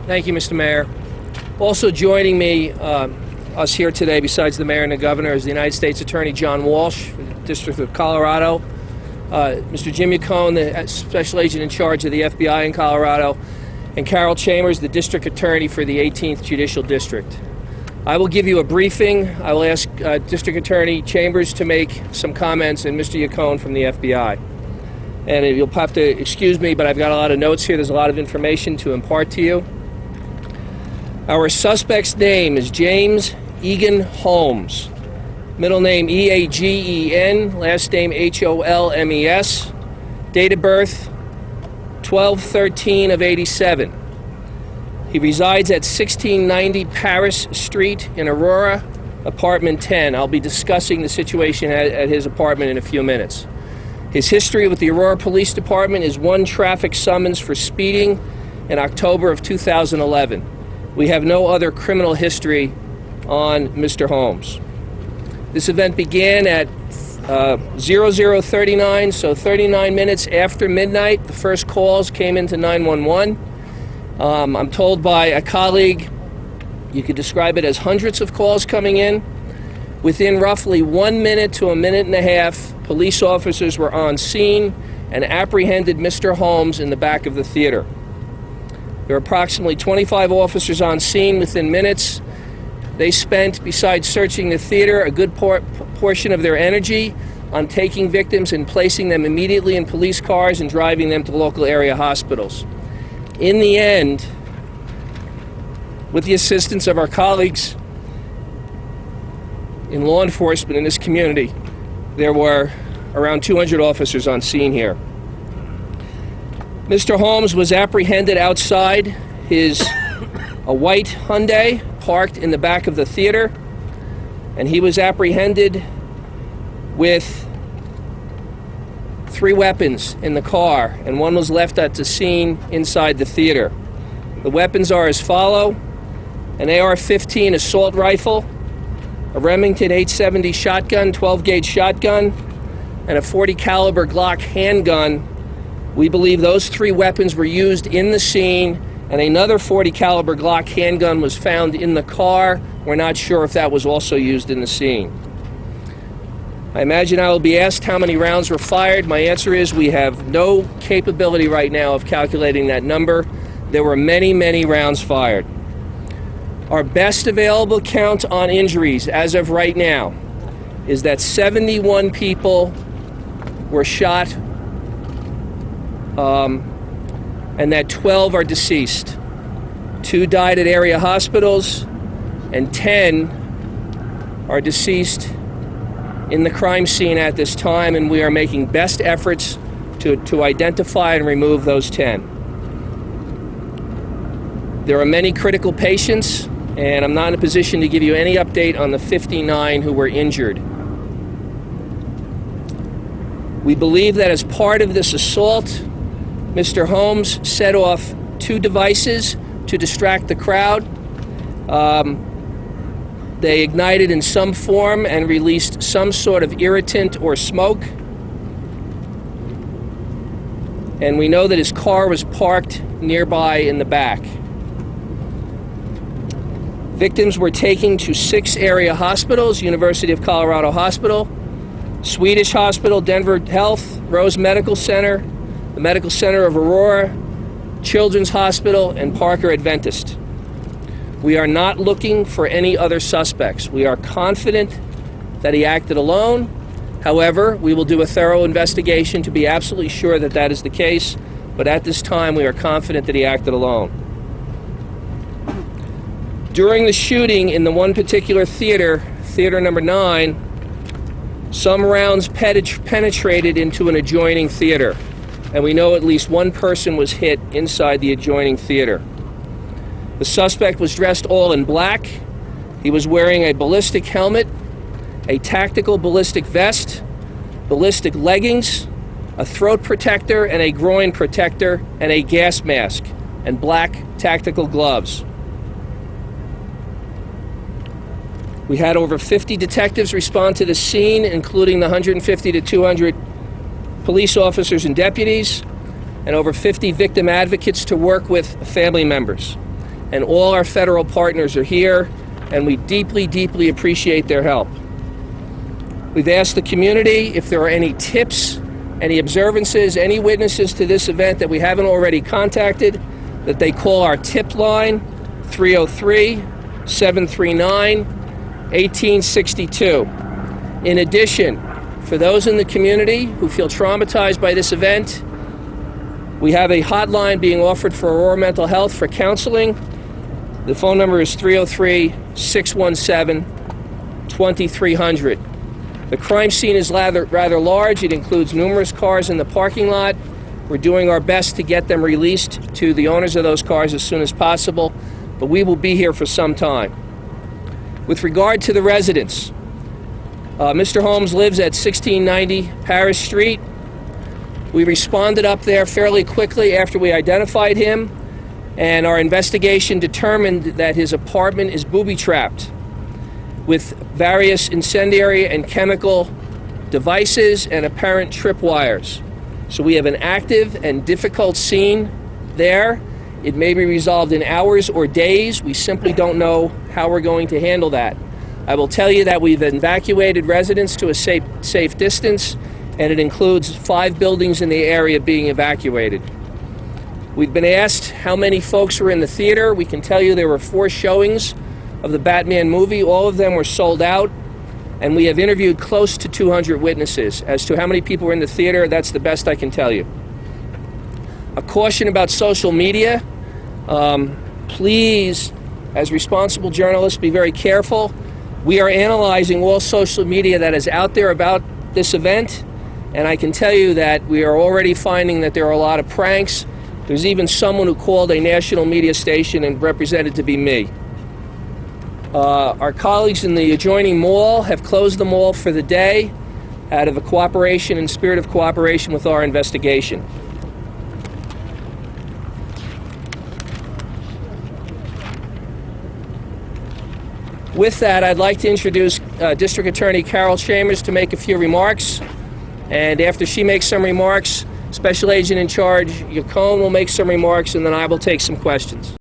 Thank you, Mr. Mayor. Also joining me, us here today, besides the Mayor and the Governor, is the United States Attorney John Walsh, for the District of Colorado, Mr. Jim Yacone, the Special Agent in charge of the FBI in Colorado, and Carol Chambers, the District Attorney for the 18th Judicial District. I will give you a briefing. I will ask District Attorney Chambers to make some comments, and Mr. Yacone from the FBI. And you'll have to excuse me, but I've got a lot of notes here. There's a lot of information to impart to you. Our suspect's name is James Egan Holmes. Middle name E-A-G-E-N, last name H-O-L-M-E-S. Date of birth 12/13/87. He resides at 1690 Paris Street in Aurora, apartment 10. I'll be discussing the situation at his apartment in a few minutes. His history with the Aurora Police Department is one traffic summons for speeding in October of 2011. We have no other criminal history on Mr. Holmes. This event began at 00:39, so 39 minutes after midnight. The first calls came into 911. I'm told by a colleague, you could describe it as hundreds of calls coming in. Within roughly 1 minute to a minute and a half, police officers were on scene and apprehended Mr. Holmes in the back of the theater. There were approximately 25 officers on scene within minutes. They spent, besides searching the theater, a good portion of their energy on taking victims and placing them immediately in police cars and driving them to local area hospitals. In the end, with the assistance of our colleagues in law enforcement in this community, there were around 200 officers on scene here. Mr. Holmes was apprehended outside a white Hyundai parked in the back of the theater, and he was apprehended with 3 weapons in the car, and one was left at the scene inside the theater. The weapons are as follow: an AR-15 assault rifle, a Remington 870 shotgun, 12-gauge shotgun, and a .40 caliber Glock handgun. We believe those 3 weapons were used in the scene, and another .40 caliber Glock handgun was found in the car. We're not sure if that was also used in the scene. I imagine I will be asked how many rounds were fired. My answer is we have no capability right now of calculating that number. There were many, many rounds fired. Our best available count on injuries as of right now is that 71 people were shot, and that 12 are deceased. 2 died at area hospitals, and 10 are deceased in the crime scene at this time, and we are making best efforts to identify and remove those 10. There are many critical patients, and I'm not in a position to give you any update on the 59 who were injured. We believe that as part of this assault, Mr. Holmes set off 2 devices to distract the crowd. They ignited in some form and released some sort of irritant or smoke. And we know that his car was parked nearby in the back. Victims were taken to 6 area hospitals: University of Colorado Hospital, Swedish Hospital, Denver Health, Rose Medical Center, the Medical Center of Aurora, Children's Hospital, and Parker Adventist. We are not looking for any other suspects. We are confident that he acted alone. However, we will do a thorough investigation to be absolutely sure that that is the case, but at this time we are confident that he acted alone. During the shooting in the one particular theater, theater number 9, some rounds penetrated into an adjoining theater, and we know at least one person was hit inside the adjoining theater. The suspect was dressed all in black. He was wearing a ballistic helmet, a tactical ballistic vest, ballistic leggings, a throat protector and a groin protector, and a gas mask, and black tactical gloves. We had over 50 detectives respond to the scene, including the 150 to 200 police officers and deputies, and over 50 victim advocates to work with family members. and all our federal partners are here, and we deeply, deeply appreciate their help. We've asked the community if there are any tips, any observances, any witnesses to this event that we haven't already contacted, that they call our tip line, 303-739-1862. In addition, for those in the community who feel traumatized by this event, we have a hotline being offered for Aurora Mental Health for counseling. The phone number is 303-617-2300. The crime scene is rather large. It includes numerous cars in the parking lot. We're doing our best to get them released to the owners of those cars as soon as possible, but we will be here for some time. With regard to the residents, Mr. Holmes lives at 1690 Paris Street. We responded up there fairly quickly after we identified him, and our investigation determined that his apartment is booby-trapped with various incendiary and chemical devices and apparent tripwires. So we have an active and difficult scene there. It may be resolved in hours or days. We simply don't know how we're going to handle that. I will tell you that we've evacuated residents to a safe distance, and it includes 5 buildings in the area being evacuated. We've been asked how many folks were in the theater. We can tell you there were 4 showings of the Batman movie. All of them were sold out, and we have interviewed close to 200 witnesses. As to how many people were in the theater, that's the best I can tell you. A caution about social media. Please, as responsible journalists, be very careful. We are analyzing all social media that is out there about this event, and I can tell you that we are already finding that there are a lot of pranks. There's even someone who called a national media station and represented to be me. Our colleagues in the adjoining mall have closed the mall for the day out of a cooperation and spirit of cooperation with our investigation. With that, I'd like to introduce District Attorney Carol Chambers to make a few remarks. And after she makes some remarks, Special Agent in Charge Yacone will make some remarks, and then I will take some questions.